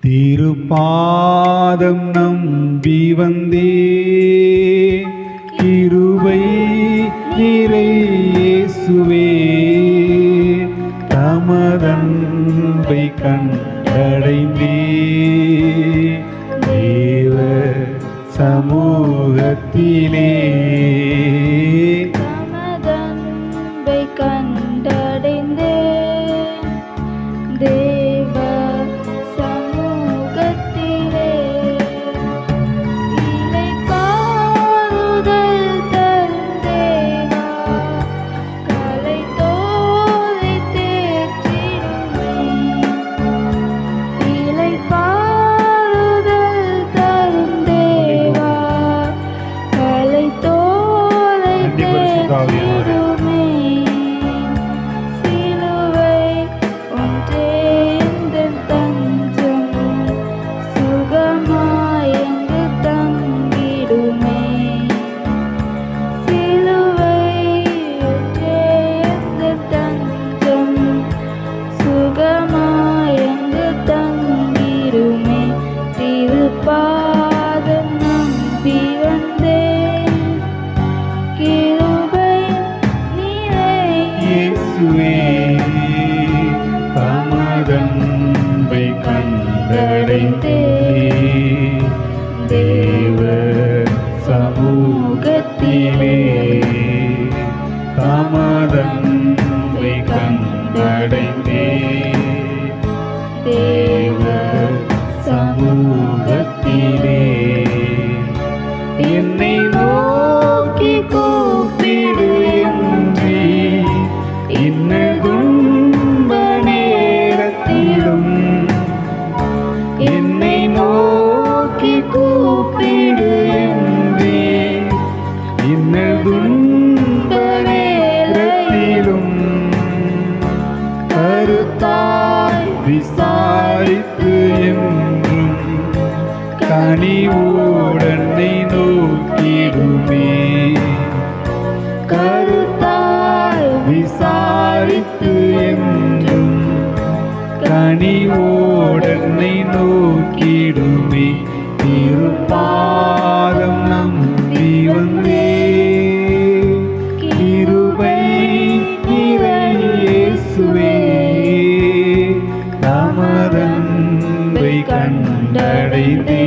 திருப்பாதம் நம்பி வந்தே கிருபை நிறை இயேசுவே தமதன்பை கண்டடைந்தே தேவ சமூகத்திலே தமதன்பை கண்டடைந்தே தேவ சமூகத்திலே இளைப்பாறுதல் தரும் தேவா கலைத்தோரை தேற்றிடுமே. இளைப்பாறுதல் தரும் தேவா கலைத்தோரை தேற்றிடுமே. சிலுவை ஒன்றே எந்தன் தஞ்சம் சுகமாய் எங்கு தங்கிடுமே. சிலுவை ஒன்றே எந்தன் தஞ்சம் சுகமாய் எங்கு தங்கிடுமே. திருப்பாதம் நம்பி வந்தேன் கிருபை நிறை இயேசுவே தமதன்பை கண்டடைந்தே தேவ சமூகத்திலே தமதன்பை கண்டடைந்தே தேவ சமூகத்திலே என்னை நோக்கி கூப்பிடு என்று இன்னதுன்ப நேரத்திலும் என்னை நோக்கி கூப்பிடு என்று இன்னதுன்ப நேரத்திலும் கருத்தாய் விசாரித்து என்றும் கனிவோடனை நோக்கிடுமே. கருத்தாய் விசாரித்து என்றும் கனிவோடனை நோக்கிடுமே. திருப்பாதம் நம்பி வந்தே கிருபை நிறை இயேசுவே தமதன்பை கண்டடைந்தே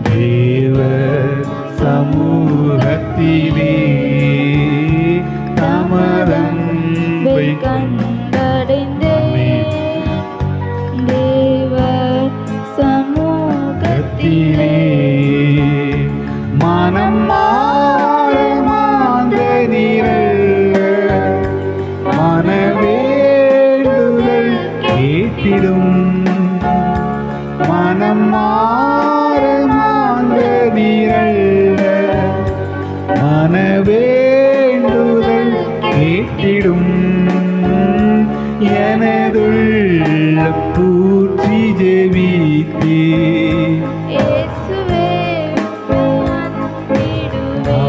தேவ சமூகத்திலே தமதன்பை கண்டடைந்தே தேவ சமூகத்திலே மனம் மாறமாந்த நிரல்ல மனவேண்டுதல் கேட்டிடும். மனம் மாறமாந்த நிரல்ல மனவேண்டுதல் கேட்டிடும். எனதுள்ள பூச்சி ஜெபித்தே இயேசுவே அன்பிடுவே.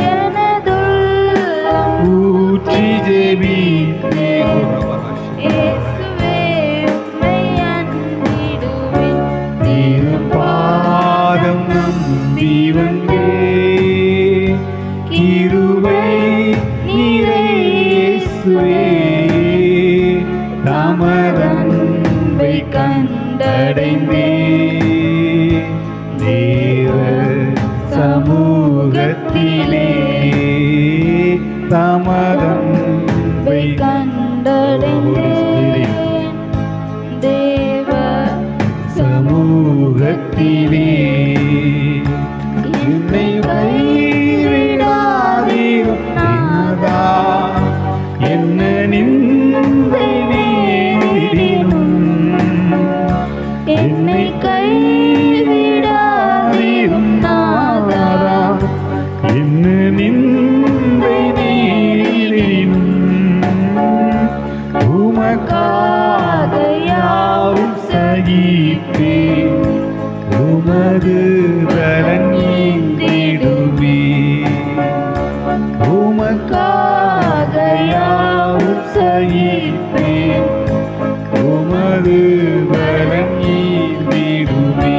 எனதுள்ளம் பூச்சி ஜெபித்தே இயேசுவே உம்மை அன்பிடுவே. திருப்பாதம் நம்பி வந்தே கிருபை நிறை இயேசுவே தமதன்பை கண்டடைந்தே தேவ சமூகத்திலே தமதன்பை கண்டடைந்தேன் தேவ சமூகத்திலே என்னை கைவிடாதீரும் நாதா என்ன நிந்தை நேரிடினும் என்னை கைவிடாதீரும் நாதா என்ன நிந்தை நேரிடினும் மறுபலன் ஈர்த்திடுமே.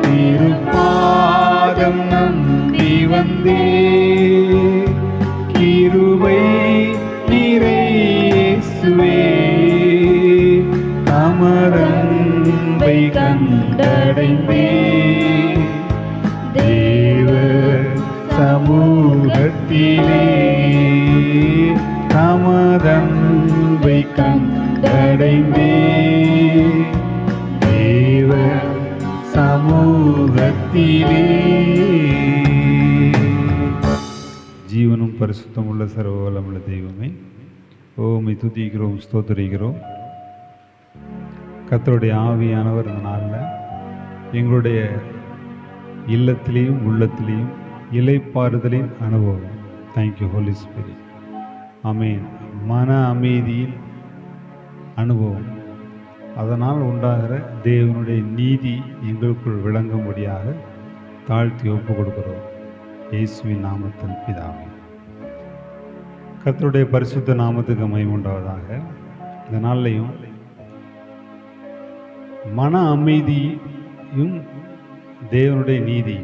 திருப்பாதம் நம்பி வந்தே கிருபை நிறை இயேசுவே, தமரன்பை கண்டடைந்தே தேவ சமூகத்திலே, தமதன்பை கண்டடைந்தே தேவ சமூகத்திலே. ஜீவனும் பரிசுத்தம் உள்ள சர்வவல்லமுள்ள தெய்வமே, உம்மை துதிக்கிறோம், ஸ்தோத்திரிக்கிறோம். கர்த்தருடைய ஆவியானவர் இந்த நாளில் எங்களுடைய இல்லத்திலையும் உள்ளத்திலையும் இளைப்பாறுதலின் அனுபவம். Thank you holy spirit. ஆமென். மன அமைதியின் அனுபவம், அதனால் உண்டாகிற தேவனுடைய நீதி எங்களுக்குள் விளங்கும்படியாக தாழ்த்தி ஒப்பு கொடுக்கிறோம். இயேசுவின் நாமத்தில் பிதாவே. கர்த்தருடைய பரிசுத்த நாமத்துக்கு மகிமை உண்டாவதாக. இந்த நாள்லையும் மன அமைதியும் தேவனுடைய நீதி,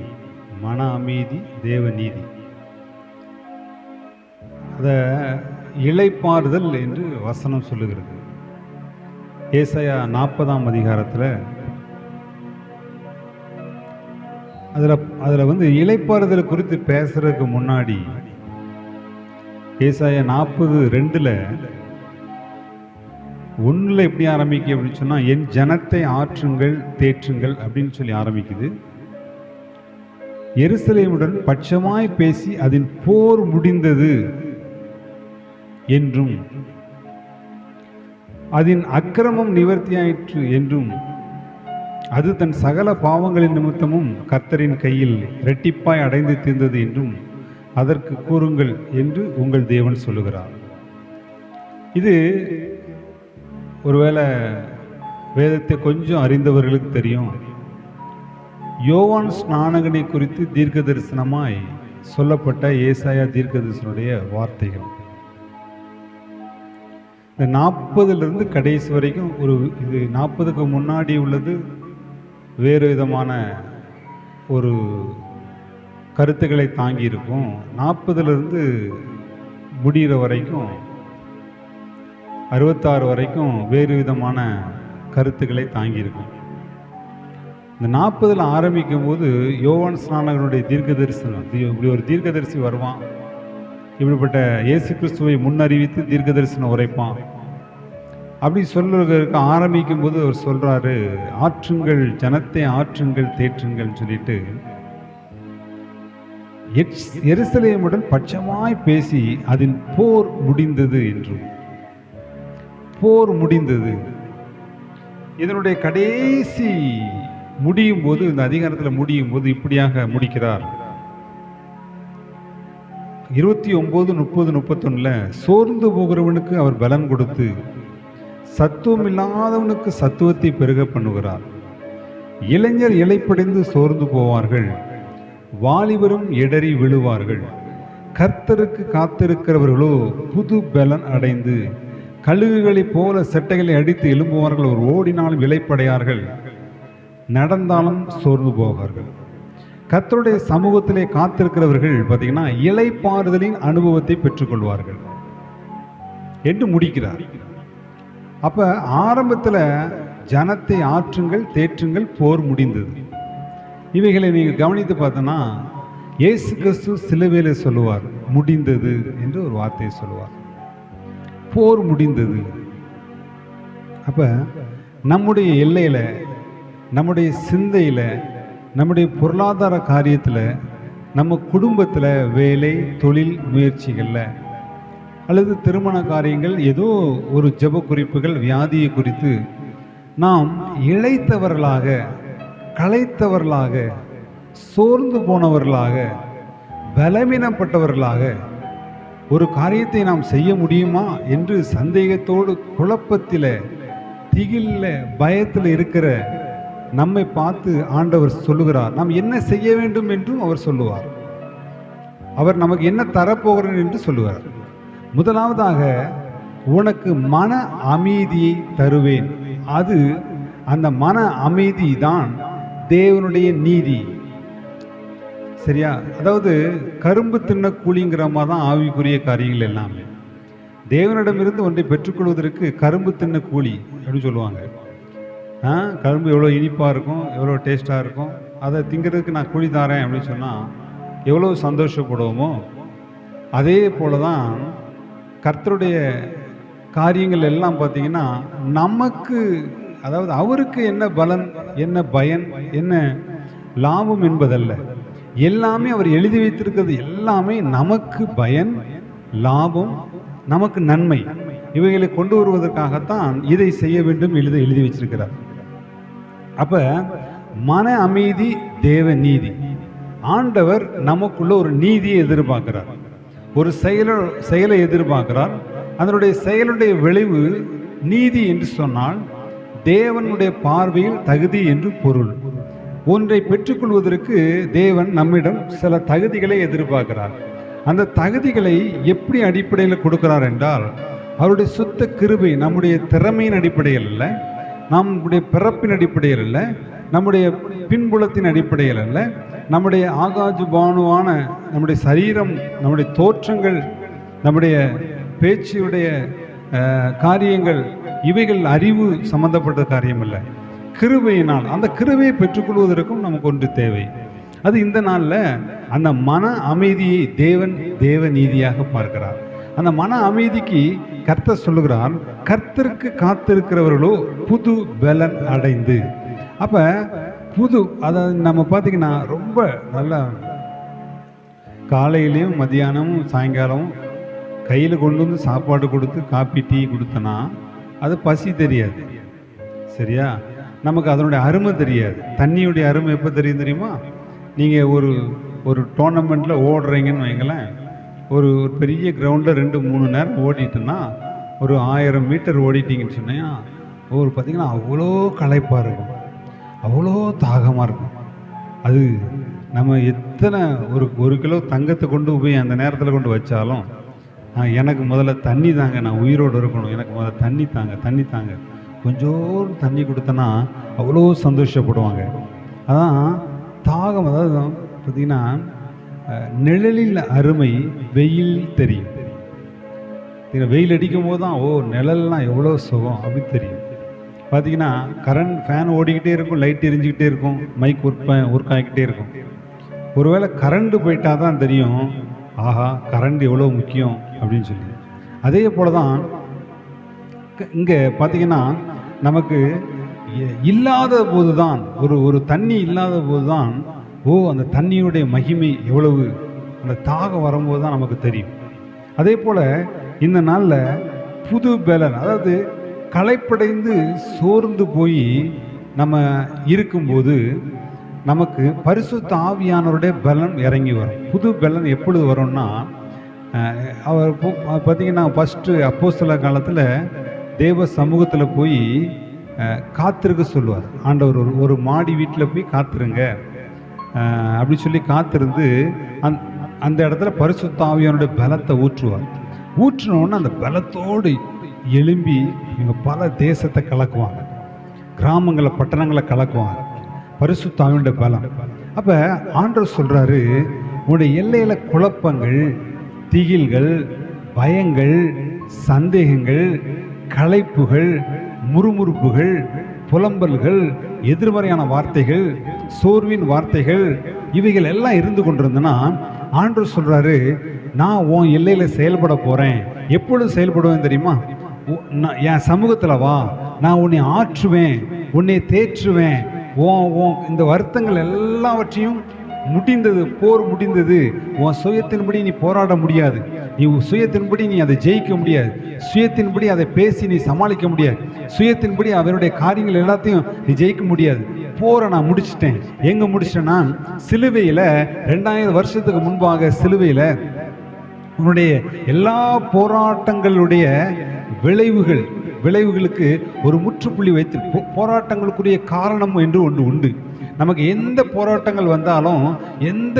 மன அமைதி தேவ நீதி, அதை இளைப்பாறுதல் என்று வசனம் சொல்லுகிறது. ஏசாயா 40ஆம் அதிகாரத்தில் அதில் இளைப்பாறுதல் குறித்து பேசுறதுக்கு முன்னாடி ஏசாயா 40:2 ஒன்றில் எப்படி ஆரம்பிக்கு அப்படின்னு சொன்னால், என் ஜனத்தை ஆற்றுங்கள் தேற்றுங்கள் அப்படின்னு சொல்லி ஆரம்பிக்குது. எருசலேமுடன் பட்சமாய் பேசி அதன் போர் முடிந்தது என்றும் அதன் அக்கிரமம் நிவர்த்தியாயிற்று என்றும் அது தன் சகல பாவங்களின் நிமித்தமும் கர்த்தரின் கையில் இரட்டிப்பாய் அடைந்து தீர்ந்தது என்றும் அதற்கு கூறுங்கள் என்று உங்கள் தேவன் சொல்லுகிறார். இது ஒருவேளை வேதத்தை கொஞ்சம் அறிந்தவர்களுக்கு தெரியும். யோவான் ஸ்நானகனை குறித்து தீர்க்க தரிசனமாய் சொல்லப்பட்ட ஏசாயா தீர்க்க தரிசனுடைய வார்த்தைகள். இந்த 40லிருந்து கடைசி வரைக்கும் இது 40க்கு முன்னாடி உள்ளது வேறு விதமான ஒரு கருத்துக்களை தாங்கி இருக்கும். 40லிருந்து முடிகிற வரைக்கும் 66 வரைக்கும் வேறு விதமான கருத்துக்களை தாங்கியிருக்கும். இந்த 40ல் ஆரம்பிக்கும் போது யோவான் ஸ்நானகனுடைய தீர்க்க தரிசனம், இப்படி ஒரு தீர்க்கதரிசி வருவான், இப்படிப்பட்ட இயேசு கிறிஸ்துவை முன்னறிவித்து தீர்க்க தரிசனம் உரைப்பான் அப்படி சொல்லுறதுக்கு ஆரம்பிக்கும் போது அவர் சொல்றாரு, ஆற்றுங்கள் ஜனத்தை ஆற்றுங்கள் தேற்றுங்கள் சொல்லிட்டு எருசலேமுடன் பட்சமாய் பேசி அதன் போர் முடிந்தது என்றும். போர் முடிந்தது. இதனுடைய கடைசி முடியும் போது, இந்த அதிகாரத்தில் முடியும் போது இப்படியாக முடிக்கிறார். 29, 30, 31 சோர்ந்து போகிறவனுக்கு அவர் பலன் கொடுத்து சத்துவம் இல்லாதவனுக்கு சத்துவத்தை பெருக பண்ணுகிறார். இளைஞர் இளைப்படைந்து சோர்ந்து போவார்கள், வாலிபரும் இடறி விழுவார்கள். கர்த்தருக்கு காத்திருக்கிறவர்களோ புது பலன் அடைந்து கழுகுகளைப் போல செட்டைகளை அடித்து எழும்புவார்கள். ஒரு ஓடினாலும் இளைப்படையார்கள், நடந்தாலும் சோர்ந்து போவார்கள். கர்த்தருடைய சமூகத்திலே காத்திருக்கிறவர்கள் பார்த்தீங்கன்னா இளைப்பாறுதலின் அனுபவத்தை பெற்றுக்கொள்வார்கள் என்று முடிக்கிறார். அப்ப ஆரம்பத்தில் ஜனத்தை ஆற்றுங்கள் தேற்றுங்கள், போர் முடிந்தது. இவைகளை நீங்கள் கவனித்து பார்த்தோன்னா இயேசு கிறிஸ்து சிலுவையிலே சொல்லுவார் முடிந்தது என்று ஒரு வார்த்தையை சொல்லுவார். போர் முடிந்தது. அப்ப நம்முடைய எல்லையில, நம்முடைய சிந்தையில, நம்முடைய பொருளாதார காரியத்தில், நம்ம குடும்பத்தில், வேலை தொழில் முயற்சிகளில் அல்லது திருமண காரியங்கள், ஏதோ ஒரு ஜெப குறிப்புகள், வியாதியை குறித்து நாம் இளைத்தவர்களாக, களைத்தவர்களாக, சோர்ந்து போனவர்களாக, பலவீனப்பட்டவர்களாக ஒரு காரியத்தை நாம் செய்ய முடியுமா என்று சந்தேகத்தோடு, குழப்பத்தில், திகில்ல, பயத்தில் இருக்கிற நம்மை பார்த்து ஆண்டவர் சொல்லுகிறார், நாம் என்ன செய்ய வேண்டும் என்றும் அவர் சொல்லுவார். அவர் நமக்கு என்ன தரப்போகிறார் என்று சொல்லுவார். முதலாவதாக, உனக்கு மன அமைதியை தருவேன் அது அந்த மன அமைதி தான் தேவனுடைய நீதி. சரியா? அதாவது கரும்பு தின்ன கூலிங்கிற மாதிரி தான் ஆவிக்குரிய காரியங்கள் எல்லாமே. தேவனிடமிருந்து ஒன்றை பெற்றுக்கொள்வதற்கு கரும்பு தின்ன கூலி அப்படின்னு சொல்லுவாங்க. கரும்பு எவ்வளோ இனிப்பாக இருக்கும், எவ்வளோ டேஸ்ட்டாக இருக்கும், அதை திங்கிறதுக்கு நான் கூலி தாரேன் அப்படின்னு சொன்னால் எவ்வளோ சந்தோஷப்படுவோமோ, அதே போல தான் கர்த்தருடைய காரியங்கள் எல்லாம் பார்த்தீங்கன்னா நமக்கு, அதாவது அவருக்கு என்ன பலன், என்ன பயன், என்ன லாபம் என்பதல்ல. எல்லாமே அவர் எழுதி வைத்திருக்கிறது எல்லாமே நமக்கு பயன், லாபம், நமக்கு நன்மை, இவைகளை கொண்டு வருவதற்காகத்தான் இதை செய்ய வேண்டும் எழுதி வச்சிருக்கிறார். அப்ப மன அமைதி தேவ நீதி. ஆண்டவர் நமக்குள்ள ஒரு நீதியை எதிர்பார்க்கிறார், ஒரு செயலை எதிர்பார்க்கிறார். அதனுடைய செயலுடைய விளைவு நீதி என்று சொன்னால் தேவனுடைய பார்வையில் தகுதி என்று பொருள். ஒன்றை பெற்றுக்கொள்வதற்கு தேவன் நம்மிடம் சில தகுதிகளை எதிர்பார்க்கிறார். அந்த தகுதிகளை எப்படி அடிப்படையில் கொடுக்கிறார் என்றால், அவருடைய சுத்த கிருபை, நம்முடைய திறமையின் அடிப்படையில் அல்ல, நம்முடைய பிறப்பின் அடிப்படையில் அல்ல, நம்முடைய பின்புலத்தின் அடிப்படையில் அல்ல, நம்முடைய ஆகாஜு பானுவான நம்முடைய சரீரம், நம்முடைய தோற்றங்கள், நம்முடைய பேச்சுடைய காரியங்கள், இவைகள் அறிவு சம்பந்தப்பட்ட காரியம் அல்ல, கிருபையினால். அந்த கிருபையை பெற்றுக்கொள்வதற்கும் நமக்கு ஒன்று தேவை. அது இந்த நாளில் அந்த மன அமைதியை தேவ நீதியாக பார்க்கிறார். அந்த மன அமைதிக்கு கர்த்தர் சொல்லுகிறார், கர்த்தருக்கு காத்திருக்கிறவர்களோ புது பலன் அடைந்து. அப்ப புது, அதை நம்ம பார்த்தீங்கன்னா ரொம்ப நல்லா காலையிலையும் மத்தியானமும் சாயங்காலமும் கையில் கொண்டு வந்து சாப்பாடு கொடுத்து காப்பி டீ கொடுத்தனா அது பசி தெரியாது. சரியா? நமக்கு அதனுடைய அருமை தெரியாது. தண்ணியுடைய அருமை எப்போ தெரியும் தெரியுமா? நீங்கள் ஒரு டோர்னமெண்ட்டில் ஓடுறீங்கன்னு வைங்களேன், ஒரு பெரிய கிரவுண்டில் 2-3 நேரம் ஓடிட்டுன்னா, ஒரு 1000 மீட்டர் ஓடிட்டீங்கன்னு சொன்னீங்கன்னா பார்த்தீங்கன்னா அவ்வளோ களைப்பாக இருக்கும், அவ்வளோ தாகமாக இருக்கும். அது நம்ம எத்தனை ஒரு கிலோ தங்கத்தை கொண்டு போய் அந்த நேரத்தில் கொண்டு வச்சாலும், எனக்கு முதல்ல தண்ணி தாங்க, நான் உயிரோடு இருக்கணும், எனக்கு முதல்ல தண்ணி தாங்க கொஞ்சோண்டு தண்ணி கொடுத்தனா அவ்வளோ சந்தோஷப்படுவாங்க. அதான் தாகம். அதாவது பார்த்தீங்கன்னா நிழலில் அருமை வெயில் தெரியும். வெயில் அடிக்கும் போது தான் நிழல்லாம் எவ்வளோ சுகம் அப்படின்னு தெரியும். பார்த்தீங்கன்னா கரண்ட் ஃபேன் ஓடிக்கிட்டே இருக்கும், லைட் எரிஞ்சிக்கிட்டே இருக்கும், மைக் ஒர்க் ஆகிக்கிட்டே இருக்கும். ஒருவேளை கரண்ட் போயிட்டா தான் தெரியும், ஆஹா கரண்ட் எவ்வளோ முக்கியம் அப்படின்னு சொல்லி. அதே போல தான் இங்கே பார்த்தீங்கன்னா நமக்கு இல்லாத போது தான், ஒரு தண்ணி இல்லாத போது தான் அந்த தண்ணியுடைய மகிமை எவ்வளவு, அந்த தாகம் வரும்போது தான் நமக்கு தெரியும். அதே போல் இந்த நாளில் புது பலன், அதாவது களைப்படைந்து சோர்ந்து போய் நம்ம இருக்கும்போது நமக்கு பரிசுத்த ஆவியானவருடைய பலன் இறங்கி வரும். புது பலன் எப்பொழுது வரும்னா, அவர் பார்த்தீங்கன்னா ஃபஸ்ட்டு அப்போஸ்தல காலத்தில் தேவ சமூகத்தில் போய் காத்திருக்க சொல்லுவார் ஆண்டவர். ஒரு மாடி வீட்டில் போய் காத்திருங்க அப்படி சொல்லி காத்திருந்து அந்த இடத்துல பரிசுத்த ஆவியானுடைய பலத்தை ஊற்றுவார். ஊற்றினோன்னு அந்த பலத்தோடு எழும்பி இவங்க பல தேசத்தை கலக்குவாங்க, கிராமங்களை பட்டணங்களை கலக்குவாங்க, பரிசுத்த ஆவியானுடைய பலம். அப்போ ஆண்டவர் சொல்கிறாரு, உன்னுடைய எல்லையில் குழப்பங்கள், திகில்கள், பயங்கள், சந்தேகங்கள், களைப்புகள், முறுமுறுப்புகள், புலம்பல்கள், எதிர்மறையான வார்த்தைகள், சோர்வின் வார்த்தைகள், இவைகள் எல்லாம் இருந்து கொண்டிருந்தனா ஆண்டவர் சொல்றாரு, நான் உன் எல்லையில செயல்பட போறேன். எப்பொழுது செயல்படுவேன் தெரியுமா? என் சமூகத்துல வா, நான் உன்னை ஆற்றுவேன், உன்னை தேற்றுவேன். இந்த வருத்தங்கள் எல்லாவற்றையும் முடிந்தது, போர் முடிந்தது. உன் சுயத்தின்படி நீ போராட முடியாது, நீ சுயத்தின்படி நீ அதை ஜெயிக்க முடியாது, சுயத்தின்படி அதை பேசி நீ சமாளிக்க முடியாது, சுயத்தின்படி அவருடைய காரியங்கள் எல்லாத்தையும் நீ ஜெயிக்க முடியாது. போரை நான் முடிச்சிட்டேன். எங்க முடிச்சிட்டேன்னா, சிலுவையில் 2000 வருஷத்துக்கு முன்பாக சிலுவையில் உன்னுடைய எல்லா போராட்டங்களுடைய விளைவுகளுக்கு ஒரு முற்றுப்புள்ளி வைத்து, போராட்டங்களுக்குரிய காரணம் என்று ஒன்று உண்டு. நமக்கு எந்த போராட்டங்கள் வந்தாலும், எந்த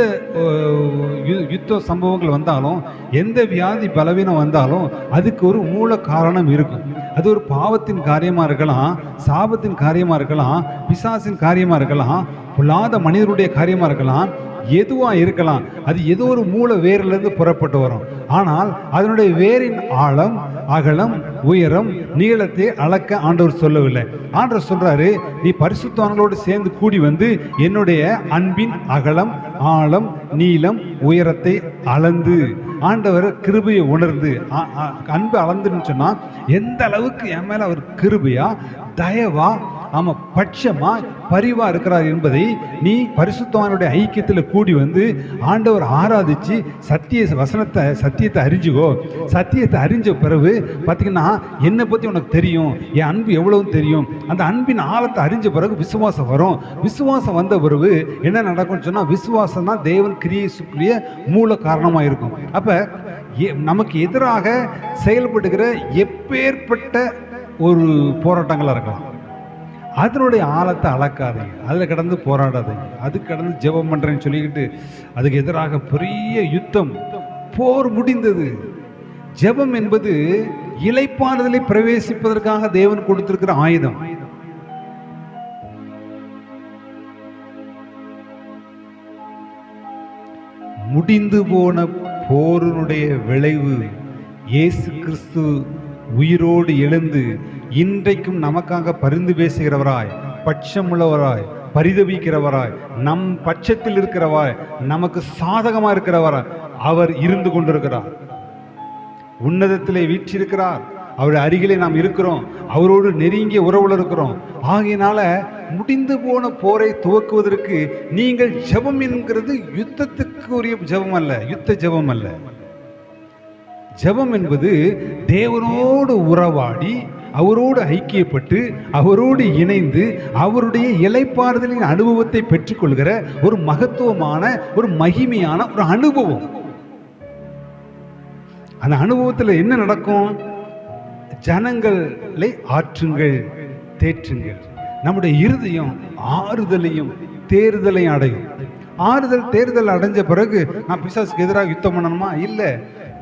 யுத்த சம்பவங்கள் வந்தாலும், எந்த வியாதி பலவீனம் வந்தாலும் அதுக்கு ஒரு மூல காரணம் இருக்கும். அது ஒரு பாவத்தின் காரியமாக இருக்கலாம், சாபத்தின் காரியமாக இருக்கலாம், பிசாசின் காரியமாக இருக்கலாம், பொல்லாத மனிதருடைய காரியமாக இருக்கலாம், எதுவாக இருக்கலாம். அது ஏதோ ஒரு மூல வேரிலிருந்து புறப்பட்டு வரும். ஆனால் அதனுடைய வேரின் ஆழம், அகலம், உயரம், நீளத்தை அளக்க ஆண்டவர் சொல்லவில்லை. ஆண்டவர் சொல்றாரு, நீ பரிசுத்தவான்களோடு சேர்ந்து கூடி வந்து என்னுடைய அன்பின் அகலம், ஆழம், நீளம், உயரத்தை அளந்து, ஆண்டவர் கிருபையை உணர்ந்து, அன்பு அளந்துன்னு சொன்னா எந்த அளவுக்கு என் மேல அவர் கிருபையா, தயவா, ஆமா பட்சமா, பரிவா இருக்கிறார் என்பதை நீ பரிசுத்தவானுடைய ஐக்கியத்தில் கூடி வந்து ஆண்டவர் ஆராதிச்சு சத்தியத்தை அறிஞ்சுக்கோ. சத்தியத்தை அறிஞ்ச பிறகு பார்த்தீங்கன்னா என்னை பற்றி உனக்கு தெரியும், என் அன்பு எவ்வளவு தெரியும். அந்த அன்பின் ஆழத்தை அறிஞ்ச பிறகு விசுவாசம் வரும். விசுவாசம் வந்த பிறகு என்ன நடக்கும்னு சொன்னால், விசுவாசம் தான் தேவன் கிரியேசுக்குரிய மூல காரணமாக இருக்கும். அப்போ நமக்கு எதிராக செயல்படுகிற எப்பேற்பட்ட ஒரு போராட்டங்களாக இருக்கலாம், அதனுடைய ஆழத்தை அளக்காதீங்க, அதில் கடந்து போராடாதீங்க. அது கடந்து ஜெபம் பண்ணுறேன்னு சொல்லிக்கிட்டு அதுக்கு எதிராக பெரிய யுத்தம், போர் முடிந்தது. ஜெபம் என்பது இளைப்பாறுதலை பிரவேசிப்பதற்காக தேவன் கொடுத்திருக்கிற ஆயுதம். முடிந்து போன போரினுடைய விளைவு இயேசு கிறிஸ்து உயிரோடு எழுந்து இன்றைக்கும் நமக்காக பரிந்து பேசுகிறவராய், பட்சமுள்ளவராய், பரிதவிக்கிறவராய், நம் பட்சத்தில் இருக்கிறவராய், நமக்கு சாதகமா இருக்கிறவராய் அவர் இருந்து கொண்டிருக்கிறார். உன்னதத்திலே வீற்றிருக்கிறார். அவர் அருகிலே நாம் இருக்கிறோம், அவரோடு நெருங்கிய உறவுல இருக்கிறோம். ஆகையினால முடிந்து போன போரை துவக்குவதற்கு நீங்கள் ஜெபம் என்கிறது யுத்தத்துக்கு உரிய ஜெபம் அல்ல, யுத்த ஜெபம் அல்ல. ஜெபம் என்பது தேவனோடு உறவாடி, அவரோடு ஐக்கியப்பட்டு, அவரோடு இணைந்து, அவருடைய இளைப்பாறுதலின் அனுபவத்தை பெற்றுக்கொள்கிற ஒரு மகத்துவமான, ஒரு மகிமையான ஒரு அனுபவம். அந்த அனுபவத்தில் என்ன நடக்கும்? ஜனங்களை ஆற்றுங்கள், தேற்றுங்கள். நம்முடைய இருதயம் ஆறுதலையும் தேறுதலையும் அடையும். ஆறுதல் தேறுதல் அடைஞ்ச பிறகு நான் பிசாசுக்கு எதிராக யுத்தம் பண்ணணுமா? இல்லை.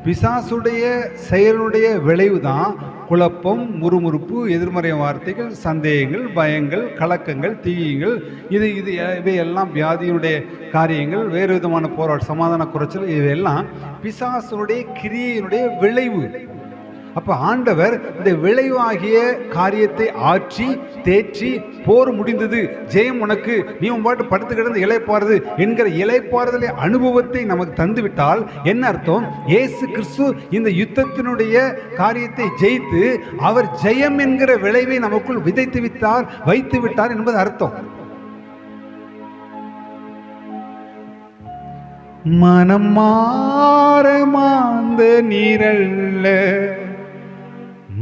பிசாசுடைய செயலுடைய விளைவு தான் குழப்பம், முறுமுறுப்பு, எதிர்மறை வார்த்தைகள், சந்தேகங்கள், பயங்கள், கலக்கங்கள், தீயங்கள். இவையெல்லாம் வியாதியினுடைய காரியங்கள், வேறு விதமான போராட்டம், சமாதான குறைச்சல், இவையெல்லாம் பிசாசுடைய கிரியையினுடைய விளைவு. அப்ப ஆண்டவர் இந்த விளைவாகிய காரியத்தை ஆற்றி தேற்றி, போர் முடிந்தது, ஜெயம் உனக்கு, நீ உன் பாட்டு படுத்து கிடந்து இளைப்பாறுது என்கிற இளைப்பாறுதலை அனுபவத்தை நமக்கு தந்துவிட்டால் என்ன அர்த்தம்? இயேசு கிறிஸ்து இந்த யுத்தத்தினுடைய காரியத்தை ஜெயித்து அவர் ஜெயம் என்கிற விளைவை நமக்குள் விதைத்து விட்டார், வைத்து விட்டார் என்பது அர்த்தம். மனம் மாற மாந்த நீரல்ல,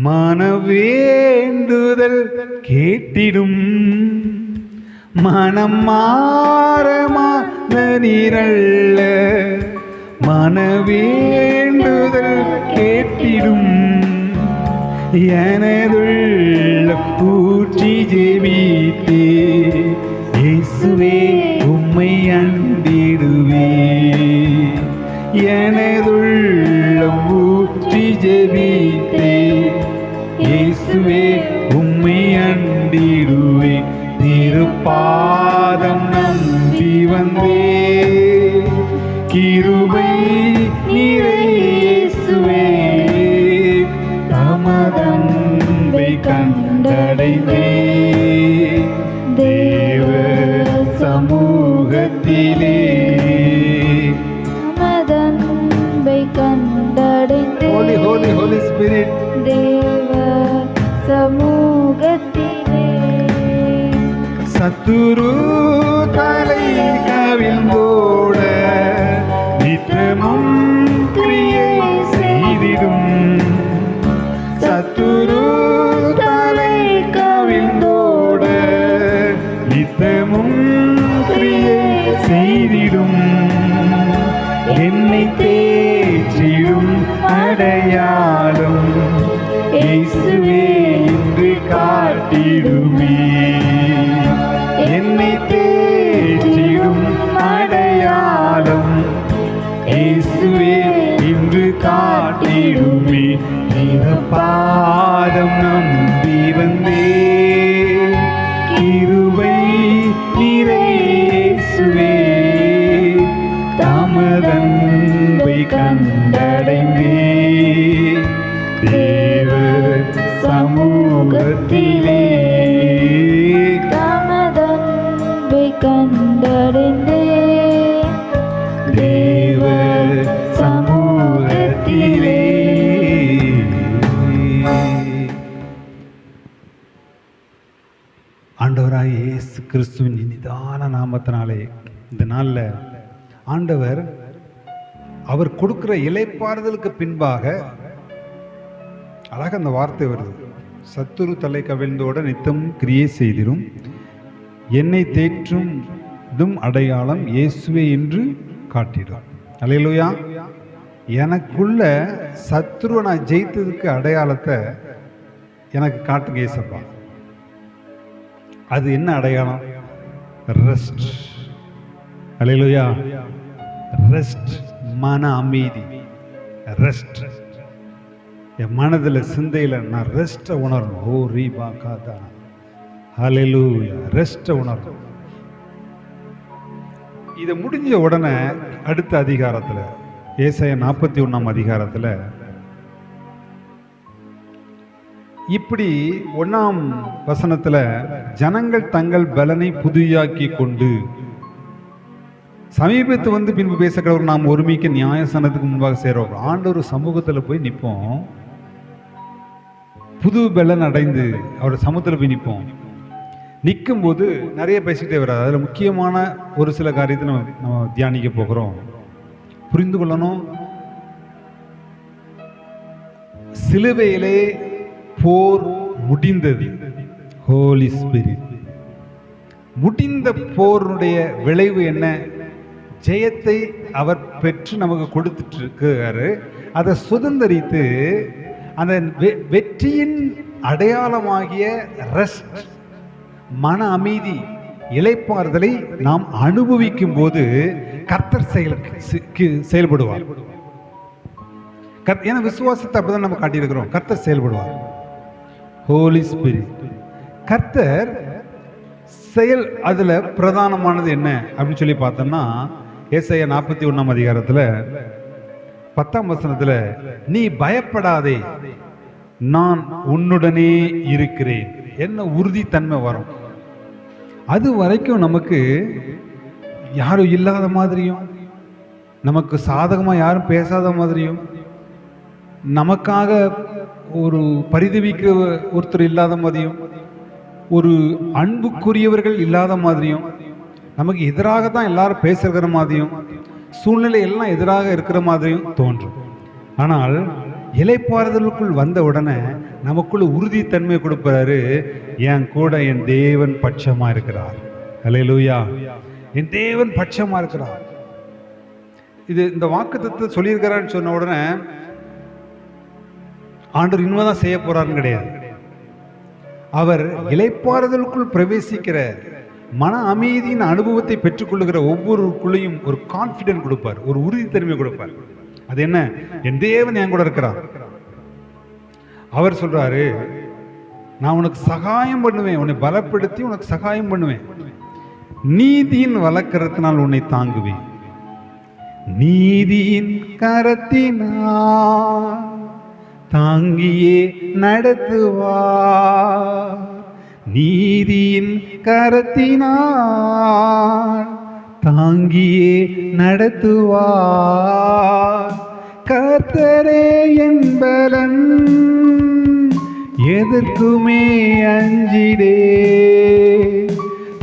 மனவேண்டுதல் கேட்டிடும். மனம் மாற மாந்த நீரல்ல, மனவேண்டுதல் கேட்டிடும். எனதுள்ள ஊற்றி ஜெபித்தே இயேசுவே உம்மை அண்டிடுவே. எனதுள்ளம் ஊற்றி ஜெபித்தே இயேசுவே உம்மை அண்டிடுவே. திருப்பாதம் நம்பி வந்தே, கிருபை நிறை இயேசுவே, தமதன்பை கண்டடைந்தே. தேவ சமூகத்திலே தமதன்பை கண்டடைந்தே. ஹோலி ஹோலி ஹோலி ஸ்பிரிட். தேவ சமூகத்திலே சத்துரு தலை கவிழ்ந்தோட நித்தமும் கிரியை செய்திடும். சத்துரு தலை கவிழ்ந்தோட நித்தமும் கிரியை செய்திடும். என்னை தேற்றிடும் அடையாளம் இயேசுவே இன்று காட்டிடுமே. என்னை பாதம் நம்பி வந்தே கிருபை நிறையேசுவே தமதன்பை கண்டடைந்தே தேவ சமூகத்திலே தமதன்பை கண்டடைந்தே தேவ சமூகத்திலே. ஆண்டவராய் இயேசு கிறிஸ்துவின் இனிதான நாமத்தினாலே இந்த நாளில் ஆண்டவர் அவர் கொடுக்கிற இளைப்பாறுதலுக்கு பின்பாக அழகாக அந்த வார்த்தை வருது, சத்துரு தலை கவிழ்ந்தோட நித்தம் கிரியை செய்திரும் என்னை தேற்றும் அடையாளம் இயேசுவே என்று காட்டிடும். அல்லேலூயா. எனக்குள்ள சத்துருவை நான் ஜெயித்ததுக்கு அடையாளத்தை எனக்கு காட்டுங்க இயேசப்பா. அது என்ன அடையாளம்? ரெஸ்ட். அல்லேலூயா. ரெஸ்ட், மன அமைதி. ரெஸ்ட், என் மனதில் சிந்தையில் நான் ரெஸ்ட்டை உணரணும். ஓ ரீபா காதா. அல்லேலூயா. ரெஸ்ட்டை உணரணும். இதை முடிஞ்ச உடனே அடுத்த அதிகாரத்தில் ஏசாயா 41 அதிகாரத்தில் இப்படி 1 வசனத்துல ஜனங்கள் தங்கள் பலனை புதியாக்கி கொண்டு சமீபத்து வந்து பின்பு பேசக்கிறவர் நாம் ஒருமிக்க நியாயஸ்தானத்துக்கு முன்பாக சேரோம். ஆண்டவர் சமூகத்தில் போய் நிற்போம், புது பலன் அடைந்து அவர் சமூகத்தில் போய் நிற்போம். நிற்கும் போது நிறைய பேசிக்கிட்டே வராது. அதில் முக்கியமான ஒரு சில காரியத்தை நம்ம தியானிக்க போகிறோம். புரிந்து கொள்ளணும். சிலுவையிலே போர் முடிந்தது. ஹோலி ஸ்பிரிட். முடிந்த போருடைய விளைவு என்ன? ஜெயத்தை அவர் பெற்று நமக்கு கொடுத்துட்டு இருக்காரு. அதை சுதந்திரித்து அந்த வெற்றியின் அடையாளமாகிய ரெஸ்ட், மன அமைதி, இளைப்பாறுதலை நாம் அனுபவிக்கும் போது கர்த்தர் செயல்படுவார். ஏன்னா விசுவாசத்தை அப்படிதான் நம்ம காட்டியிருக்கிறோம். கர்த்தர் செயல்படுவார். ஹோலி ஸ்பிரிட். கர்த்தர் செயல். அதுல பிரதானமானது என்ன அப்படின்னு சொல்லி பார்த்தோம்னா ஏசாயா 41 அதிகாரத்துல 10 வசனத்துல நீ பயப்படாதே, நான் உன்னுடனே இருக்கிறேன். என்ன உறுதித்தன்மை வரும். அது வரைக்கும் நமக்கு யாரும் இல்லாத மாதிரியும், நமக்கு சாதகமா யாரும் பேசாத மாதிரியும், நமக்காக ஒரு பரிதவிக்க ஒருத்தர் இல்லாத மாதிரியும், ஒரு அன்புக்குரியவர்கள் இல்லாத மாதிரியும், நமக்கு எதிராக தான் எல்லாரும் பேசுகிற மாதிரியும், சூழ்நிலை எல்லாம் எதிராக இருக்கிற மாதிரியும் தோன்றும். ஆனால் இளைப்பாறுதலுக்குள் வந்த உடனே நமக்குள்ள உறுதித்தன்மை கொடுப்பாரு. என் கூட என் தேவன் பட்சமா இருக்கிறார். அல்லேலூயா. என் தேவன் பட்சமா இருக்கிறார். இது இந்த வாக்குத்தத்தத்தை சொல்லியிருக்கிறான்னு சொன்ன உடனே ஆண்டவர் இனிமேதான் செய்ய போறாருன்னு கிடையாது. அவர் இளைப்பாறுதலுக்குள் பிரவேசிக்கிற மன அமைதியின் அனுபவத்தை பெற்றுக்கொள்ளுகிற ஒவ்வொருக்குள்ளையும் ஒரு கான்பிடன்ட் கொடுப்பார், ஒரு உறுதித்தன்மை கொடுப்பார். அது என்ன? என் தேவன் என் கூட இருக்கிறார். அவர் சொல்றாரு, நான் உனக்கு சகாயம் பண்ணுவேன், உன்னை பலப்படுத்தி உனக்கு சகாயம் பண்ணுவேன், நீதியின் வலக்கரத்தினால் உன்னை தாங்குவேன், நீதியின் கரத்தினால் தாங்கியே நடத்துவார், நீதியின் கரத்தினால் தாங்கியே நடத்துவார். கர்த்தரே என் பலன், எதற்குமே அஞ்சிடே.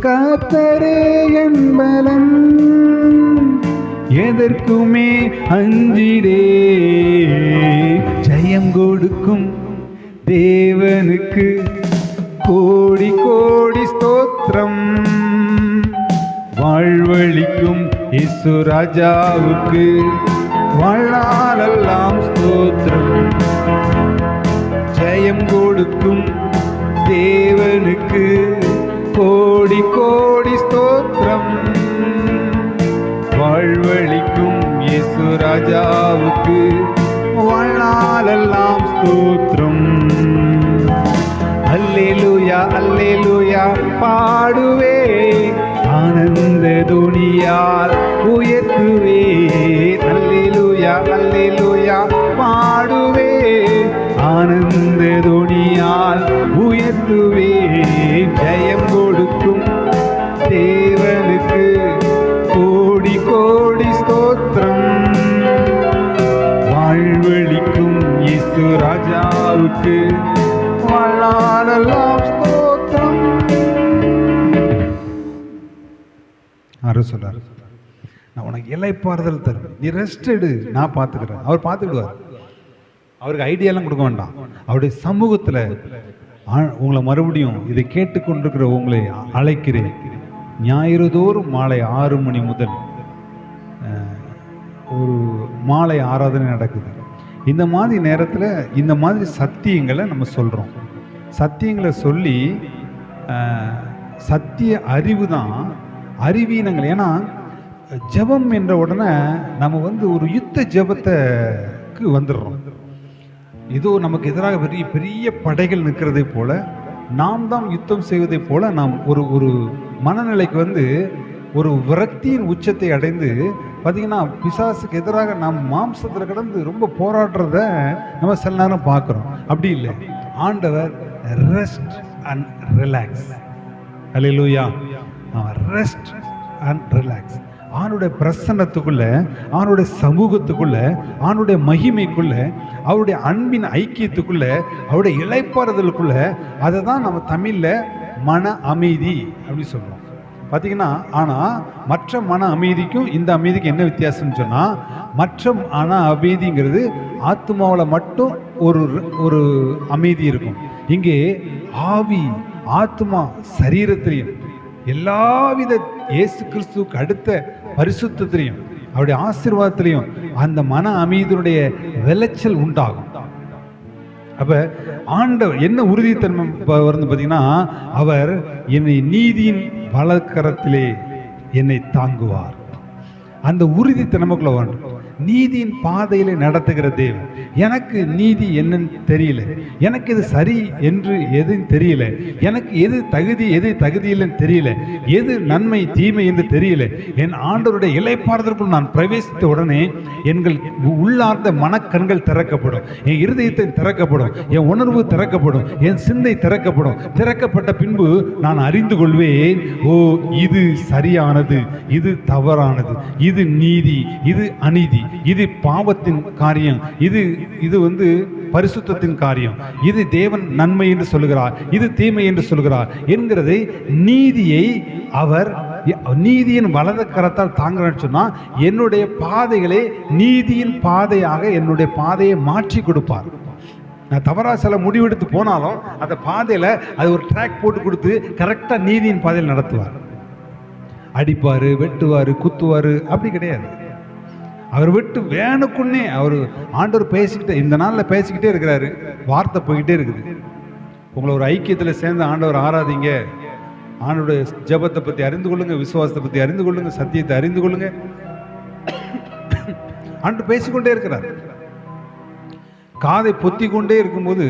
கர்த்தரே என் பலன், எதற்குமே அஞ்சிடே. ஜெயம் கொடுக்கும் தேவனுக்கு கோடி கோடி ஸ்தோத்திரம், வாழ்வழிக்கும் இயேசு ராஜாவுக்கு வாழ்நாளெல்லாம் ஸ்தோத்திரம். ஜெயம் கொடுக்கும் தேவனுக்கு கோடி கோடி ஸ்தோத்திரம், வாழ்வழிக்கும் இயேசு ராஜாவுக்கு வாழ்நாளெல்லாம் ஸ்தோத்திரம். அல்லேலூயா அல்லேலூயா பாடுவே, ஆனந்த துனியால் உயர்த்துவே. அல்லேலூயா அல்லேலூயா பாடுவே, ஆனந்த துனியால் உயர்த்துவே. ஜெயம் கொடுக்கும் தேவனுக்கு கோடி கோடி ஸ்தோத்திரம். வாழ்வழிக்கும் இயேசு ராஜாவுக்கு வாழ்நாளெல்லாம் ஸ்தோத்திரம். சொல்றாரு, நான் உனக்கு இளைப்பாறுதல் தருவேன், நீ ரெஸ்ட் எடு, நான் பார்த்துக்கிறேன். அவர் பார்த்துக்கிடுவார். அவருக்கு ஐடியாலாம் கொடுக்க வேண்டாம். அவருடைய சமூகத்தில் உங்களை மறுபடியும் இதை கேட்டுக்கொண்டிருக்கிற உங்களை அழைக்கிறேன். ஞாயிறு தோறும் மாலை 6 மணி முதல் ஒரு மாலை ஆராதனை நடக்குது. இந்த மாதிரி நேரத்தில் இந்த மாதிரி சத்தியங்களை நம்ம சொல்கிறோம். சத்தியங்களை சொல்லி சத்திய அறிவு தான் அறிவீனங்கள். ஏன்னா ஜெபம் என்ற உடனே நம்ம ஒரு யுத்த ஜெபத்துக்கு வந்துடுறோம். இதோ நமக்கு எதிராக பெரிய பெரிய படைகள் நிற்கிறதை போல, நாம் தான் யுத்தம் செய்வதை போல நாம் ஒரு மனநிலைக்கு ஒரு விரக்தியின் உச்சத்தை அடைந்து பார்த்தீங்கன்னா பிசாசுக்கு எதிராக நாம் மாம்சத்தில் கிடந்து ரொம்ப போராடுறத நம்ம சில நேரம் பார்க்குறோம். அப்படி இல்லை, ஆண்டவர் rest and relax. Hallelujah. Rest and relax. அவனுடைய பிரசன்னத்துக்குள்ள, அவனுடைய சமூகத்துக்குள்ள, அவனுடைய மகிமைக்குள்ள, அவருடைய அன்பின் ஐக்கியத்துக்குள்ள, அவருடைய இளைப்பாறுதலுக்குள்ள, அதை தான் நம்ம தமிழ்ல மன அமைதி அப்படின்னு சொல்றோம். பார்த்தீங்கன்னா, ஆனால் மற்ற மன அமைதிக்கும் இந்த அமைதிக்கும் என்ன வித்தியாசம்னு சொன்னால், மற்ற மன அமைதிங்கிறது ஆத்மாவில் மட்டும் ஒரு அமைதி இருக்கும். இங்கே ஆவி, ஆத்மா, சரீரத்திலையும் எல்லாவித இயேசு கிறிஸ்துவுக்கு அடுத்த பரிசுத்தத்திலையும் அவருடைய ஆசீர்வாதத்திலையும் அந்த மன அமைதியினுடைய விளைச்சல் உண்டாகும். அப்ப ஆண்டவர் என்ன உறுதித்தன்மை பார்த்தீங்கன்னா, அவர் என்னை நீதியின் வலக்கரத்திலே என்னை தாங்குவார். அந்த உறுதித்தன்மைக்குள்ள வேண்டும். நீதியின் பாதையிலே நடத்துகிற தேவன். எனக்கு நீதி என்னன்னு தெரியல, எனக்கு இது சரி என்று எதுன்னு தெரியல, எனக்கு எது தகுதி எது தகுதி இல்லைன்னு தெரியல, எது நன்மை தீமை என்று தெரியல. என் ஆண்டவருடைய இளைப்பாறுதலுக்குள் நான் பிரவேசித்த உடனே எங்கள் உள்ளார்ந்த மனக்கண்கள் திறக்கப்படும், என் இருதயத்தை திறக்கப்படும், என் உணர்வு திறக்கப்படும், என் சிந்தை திறக்கப்படும். திறக்கப்பட்ட பின்பு நான் அறிந்து கொள்வேன், ஓ இது சரியானது, இது தவறானது, இது நீதி, இது அநீதி, இது பாவத்தின் காரியம், இது பரிசுத்தத்தின் காரியம், இது தேவன் நன்மை என்று சொல்லுகிறார், இது தீமை என்று சொல்லுகிறார் என்கிறதை நீதியை அவர் நீதியின் வலது கரத்தால் தாங்கிறான்னு சொன்னா, என்னுடைய பாதைகளை நீதியின் பாதையாக என்னுடைய பாதையை மாற்றி கொடுப்பார். நான் தவறா சில முடிவெடுத்து போனாலும் அந்த பாதையில அது ஒரு ட்ராக் போட்டு கொடுத்து கரெக்டா நீதியின் பாதையில் நடத்துவார். அடிப்பாரு, வெட்டுவாரு, குத்துவாரு, அப்படி கிடையாது. அவர் விட்டு வேணுக்குன்னே அவர் ஆண்டவர் பேசிக்கிட்டே இந்த நாளில் பேசிக்கிட்டே இருக்கிறாரு. வார்த்தை போய்கிட்டே இருக்குது. உங்களை ஒரு ஐக்கியத்தில் சேர்ந்து ஆண்டவர் ஆராதிங்க, ஆண்டோடைய ஜெபத்தை பற்றி அறிந்து கொள்ளுங்க, விசுவாசத்தை பற்றி அறிந்து கொள்ளுங்க, சத்தியத்தை அறிந்து கொள்ளுங்க. ஆண்டவர் பேசிக்கொண்டே இருக்கிறார். காதை பொத்தி கொண்டே இருக்கும்போது,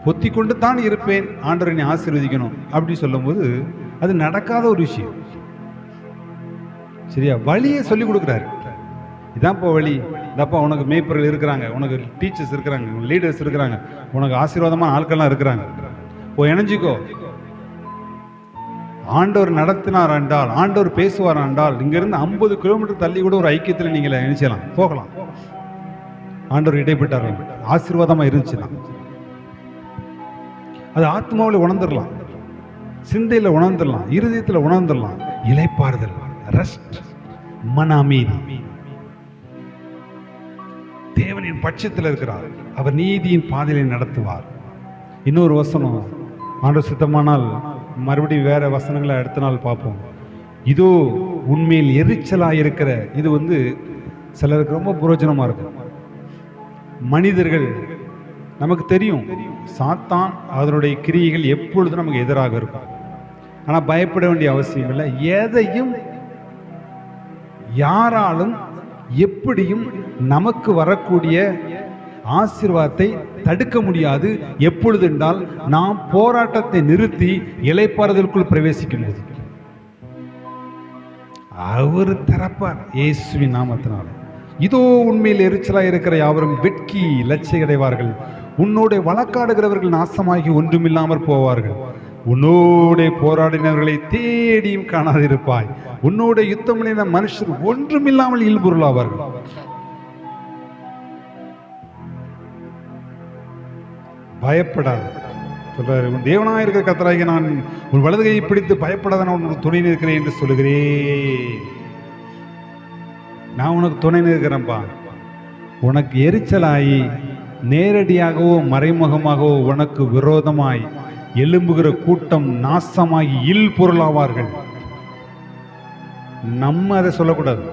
பொத்தி கொண்டு தான் இருப்பேன், ஆண்டவரை நீ ஆசீர்வதிக்கணும் அப்படி சொல்லும்போது அது நடக்காத ஒரு விஷயம். சரியா? வழியை சொல்லி கொடுக்குறாரு. இதான்ப்பா வழி, இதாப்பா உனக்கு மேய்ப்பர்கள் இருக்கிறாங்க, உனக்கு டீச்சர்ஸ் இருக்கிறாங்க, லீடர்ஸ் இருக்கிறாங்க, உனக்கு ஆசீர்வாதமான ஆட்கள்லாம் இருக்கிறாங்க, இணைஞ்சிக்கோ. ஆண்டவர் நடத்தினார் என்றால், ஆண்டவர் பேசுவார் என்றால், இங்கிருந்து 50 கிலோமீட்டர் தள்ளி கூட ஒரு ஐக்கியத்தில் நீங்கள் நினைச்சலாம், போகலாம். ஆண்டவர் இடைப்பட்டார், ஆசீர்வாதமா இருந்துச்சுன்னா அது ஆத்மாவில் உணர்ந்துடலாம், சிந்தையில் உணர்ந்துடலாம், இருதயத்தில் உணர்ந்துடலாம். இளைப்பாறுதல், ரெஸ்ட், மன அமைதி. தேவனின் பட்சத்தில் இருக்கிறார், அவர் நீதியின் பாதையிலே நடத்துவார். இன்னொரு வசனம் ஆண்டவர் சித்தமானால் மறுபடியும் வேற வசனங்களை அடுத்த நாள் பார்ப்போம். இதோ உண்மையில் எரிச்சலாக இருக்கிற, இது சிலருக்கு ரொம்ப பிரயோஜனமா இருக்கும். மனிதர்கள் நமக்கு தெரியும், சாத்தான் அதனுடைய கிரியைகள் எப்பொழுதும் நமக்கு எதிராக இருக்கும். ஆனால் பயப்பட வேண்டிய அவசியம் இல்லை. எதையும் யாராலும் எப்படியும் நமக்கு வரக்கூடிய ஆசீர்வாதத்தை தடுக்க முடியாது. எப்பொழுது என்றால் நாம் போராட்டத்தை நிறுத்தி இளைப்பாறுதலுக்குள் பிரவேசிக்கும் போது அவர் திறப்பார் இயேசுவின் நாமத்தினால். இதோ உண்மையில் எரிச்சலாய் இருக்கிற யாவரும் வெட்கி லட்சிய அடைவார்கள். உன்னோட வழக்காடுகிறவர்கள் நாசமாகி ஒன்றுமில்லாமற் போவார்கள். உன்னோட போராடினவர்களை தேடியும் காணாதிருப்பாய். உன்னோட யுத்தம் பண்ணின மனுஷர் ஒன்றுமில்லாமல் இல்பொருளாவார்கள். பயப்படாது சொல்றாரு. உன் தேவனாக இருக்கிற கர்த்தராகிய நான் உன் வலது கையை பிடித்து பயப்படாத நான் உனக்கு துணை நிற்கிறேன் என்று சொல்லுகிறேன். நான் உனக்கு துணை நிற்கிறேன்ப்பா. உனக்கு எரிச்சலாகி நேரடியாகவோ மறைமுகமாகவோ உனக்கு விரோதமாய் எழும்புகிற கூட்டம் நாசமாகி இல் பொருளாவார்கள். நம்ம அதை சொல்லக்கூடாது.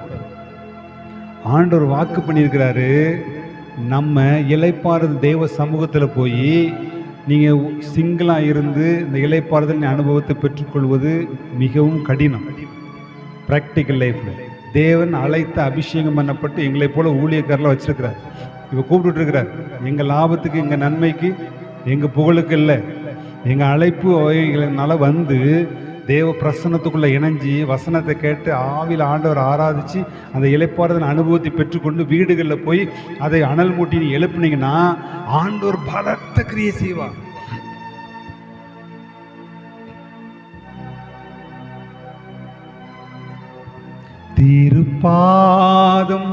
ஆண்டவர் வாக்கு பண்ணியிருக்கிறாரு. நம்ம இளைப்பாறுதல் தேவ சமூகத்தில் போய் நீங்கள் சிங்கிளாக இருந்து இந்த இளைப்பாறுதல் அனுபவத்தை பெற்றுக்கொள்வது மிகவும் கடினம். ப்ராக்டிக்கல் லைஃப்பில் தேவன் அழைத்த அபிஷேகம் பண்ணப்பட்டு எங்களை போல ஊழியக்காரில் வச்சிருக்கிறார். இப்போ கூப்பிட்டு இருக்கிறார். எங்கள் லாபத்துக்கு, எங்கள் நன்மைக்கு, எங்கள் புகழுக்கு இல்லை, எங்கள் அழைப்பு வகைகளினால வந்து தேவ பிரசன்னத்துக்குள்ளே இணைஞ்சி வசனத்தை கேட்டு ஆவியில் ஆண்டவர் ஆராதித்து அந்த இளைப்பாறுதல் அனுபவத்தை பெற்றுக்கொண்டு வீடுகளில் போய் அதை அனல் மூட்டி நீ எழுப்புனீங்கன்னா ஆண்டவர் பலத்த கிரியை செய்வார். திருப்பாதம்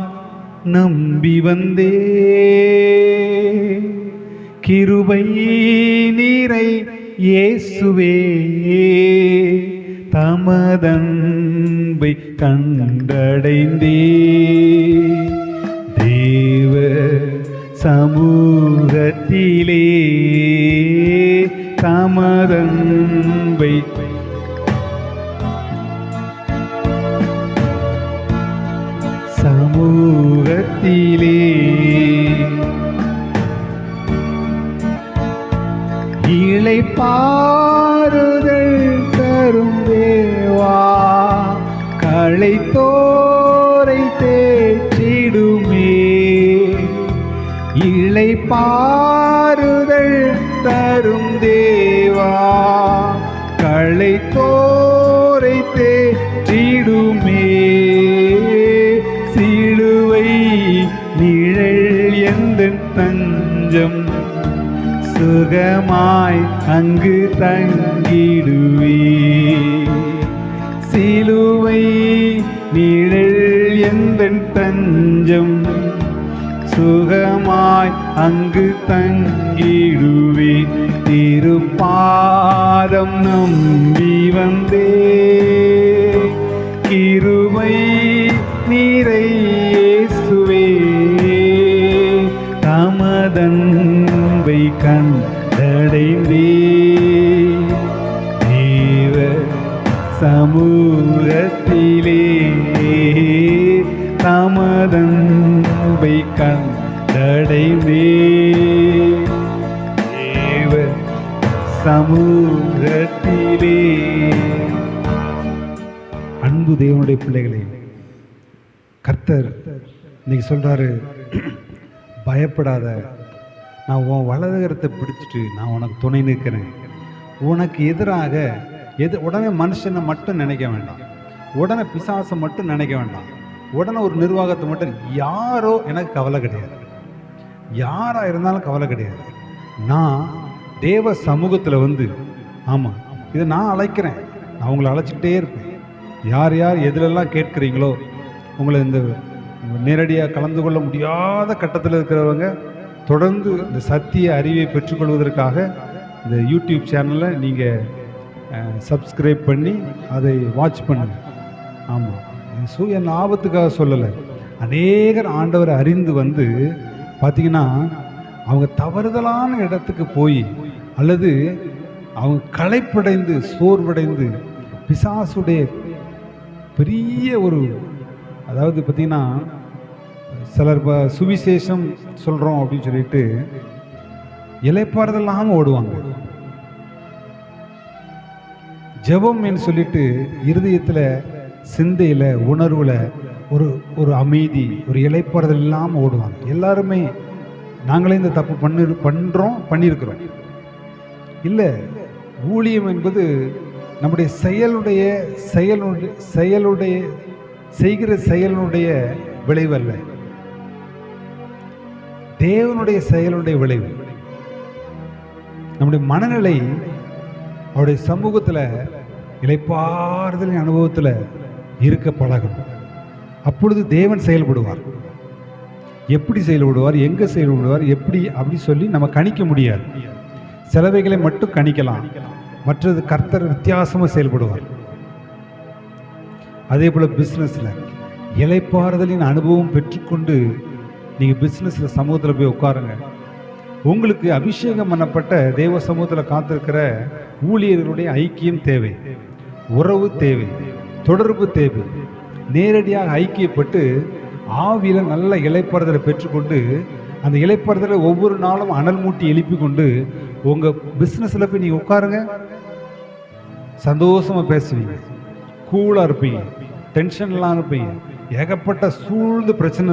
நம்பி வந்தே கிருபை நீரை இயேசுவே தமதன்பை கண்டடைந்தே தேவ சமூகத்திலே தமதன்பை சமூகத்திலே இளைப்பாறுதல் தரும் தேவா களைத்தோரை தேற்றிடுமே. இளைப்பாறுதல் தரும் தேவா களைத்தோரை தேற்றிடுமே. சிலுவை நிழல் எந்தன் தஞ்சம் சுகமாய் அங்கு தங்கிடுவே. சிலுவை நிழல் எந்தன் தஞ்சம் சுகமாய் அங்கு தங்கிடுவே. திருப்பாதம் நம்பி வந்தே கிருபை நீரை இயேசுவே தமதன்பை கண்டடைந்தே தேவ சமூகத்திலே தமதன்பை கண்டடைந்தே தேவ சமூகத்திலே. அன்பு தேவனுடைய பிள்ளைகளே, கர்த்தர் இன்னைக்கு சொல்றாரு, பயப்படாத, நான் உன் வலதுகரத்தை பிடிச்சிட்டு நான் உனக்கு துணை நிற்கிறேன். உனக்கு எதிராக உடனே மனுஷனை மட்டும் நினைக்க வேண்டாம், உடனே பிசாசை மட்டும் நினைக்க வேண்டாம், உடனே ஒரு நிர்வாகத்தை மட்டும். யாரோ எனக்கு கவலை கிடையாது, யாராக இருந்தாலும் கவலை கிடையாது. நான் தேவ சமூகத்தில் வந்து, ஆமாம் இதை நான் அழைக்கிறேன், நான் உங்களை அழைச்சிக்கிட்டே இருப்பேன். யார் யார் எதிலெல்லாம் கேட்குறீங்களோ, உங்களை இந்த நேரடியாக கலந்து கொள்ள முடியாத கட்டத்தில் இருக்கிறவங்க தொடர்ந்து இந்த சத்திய அறிவை பெற்றுக்கொள்வதற்காக இந்த யூடியூப் சேனலில் நீங்கள் சப்ஸ்கிரைப் பண்ணி அதை வாட்ச் பண்ணுங்க. ஆமாம், என் ஆபத்துக்காக சொல்லலை. அநேகர் ஆண்டவரை அறிந்து வந்து பார்த்திங்கன்னா அவங்க தவறுதலான இடத்துக்கு போய் அல்லது அவங்க களைப்படைந்து சோர்வடைந்து பிசாசுடைய பெரிய ஒரு, அதாவது பார்த்திங்கன்னா சிலர் சுவிசேஷம் சொல்கிறோம் அப்படின்னு சொல்லிட்டு இளைப்பாறுதலாமல் ஓடுவாங்க. ஜெபம் என்று சொல்லிட்டு இருதயத்தில் சிந்தையில் உணர்வில் ஒரு அமைதி, ஒரு இளைப்பாறுதல் இல்லாமல் ஓடுவாங்க. எல்லாருமே நாங்களே இந்த தப்பு பண்ணியிருக்கிறோம். இல்லை, ஊழியம் என்பது நம்முடைய செய்கிற செயலுடைய விளைவு அல்ல, தேவனுடைய செயலுடைய விளைவு. நம்முடைய மனநிலை அவருடைய சமூகத்தில் இளைப்பாறுதலின் அனுபவத்தில் இருக்க பழகணும். அப்பொழுது தேவன் செயல்படுவார். எப்படி செயல்படுவார், எங்கே செயல்படுவார், எப்படி அப்படி சொல்லி நம்ம கணிக்க முடியாது. சிலவைகளை மட்டும் கணிக்கலாம், மற்றது கர்த்தர் வித்தியாசமாக செயல்படுவார். அதே போல் பிஸ்னஸில் இளைப்பாறுதலின் அனுபவம் பெற்றுக்கொண்டு நீங்கள் பிஸ்னஸில் சமூகத்தில் போய் உட்காருங்க. உங்களுக்கு அபிஷேகம் பண்ணப்பட்ட தேவ சமூகத்தில் காத்திருக்கிற ஊழியர்களுடைய ஐக்கியம் தேவை, உறவு தேவை, தொடர்பு தேவை. நேரடியாக ஐக்கியப்பட்டு ஆவியில் நல்ல இளைப்பாறுதலை பெற்றுக்கொண்டு அந்த இளைப்பாறுதலை ஒவ்வொரு நாளும் அனல் மூட்டி எழுப்பி கொண்டு உங்கள் பிஸ்னஸில் போய் நீங்கள் உட்காருங்க. சந்தோஷமாக பேசுவீங்க, கூலாக இருப்பீங்க, டென்ஷன்லாம் இருப்பீங்க. ஏகப்பட்ட சூழ்ந்து பிரச்சனை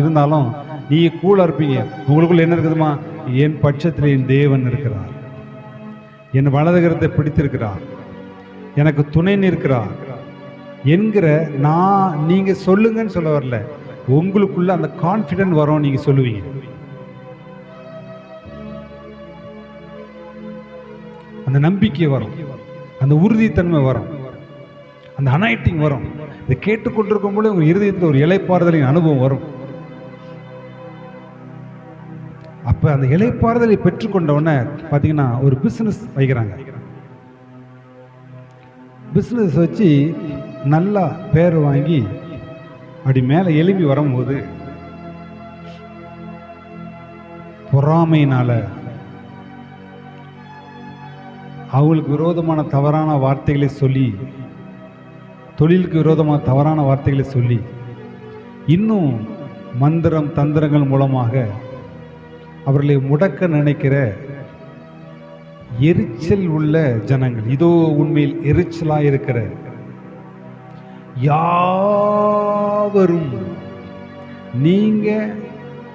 இருந்தாலும் நீங்கள் கூலாக இருப்பீங்க. உங்களுக்குள்ள என்ன இருக்குதுமா, என் பட்சத்தில் என் தேவன் இருக்கிறார், என் வலதுகரத்தை பிடித்திருக்கிறார், எனக்கு துணை நிற்கிறார் என்கிற நீங்க சொல்லுங்கன்னு சொல்ல வரல, உங்களுக்குள்ள அந்த கான்ஃபிடென்ட் வரும். நீங்க சொல்லுவீங்க, அந்த நம்பிக்கை வரும், அந்த உறுதித்தன்மை வரும், அந்த அனாயிட்டிங் வரும். இதை கேட்டுக்கொண்டிருக்கும் போது உங்க இருதயத்தில் ஒரு இளைப்பாறுதலின் அனுபவம் வரும். அப்ப அந்த இளைப்பாறுதலை பெற்றுக்கொண்டவன பார்த்தீங்கன்னா ஒரு பிசினஸ் வைக்கிறாங்க. பிசினஸ் வச்சு நல்லா பேர் வாங்கி அப்படி மேலே எழுப்பி வரும்போது பொறாமையினால அவங்களுக்கு விரோதமான தவறான வார்த்தைகளை சொல்லி, தொழிலுக்கு விரோதமான தவறான வார்த்தைகளை சொல்லி, இன்னும் மந்திரம் தந்திரங்கள் மூலமாக அவர்களை முடக்க நினைக்கிற எரிச்சல் உள்ள ஜனங்கள், இதோ உண்மையில் எரிச்சலா இருக்கிற யாவரும், நீங்க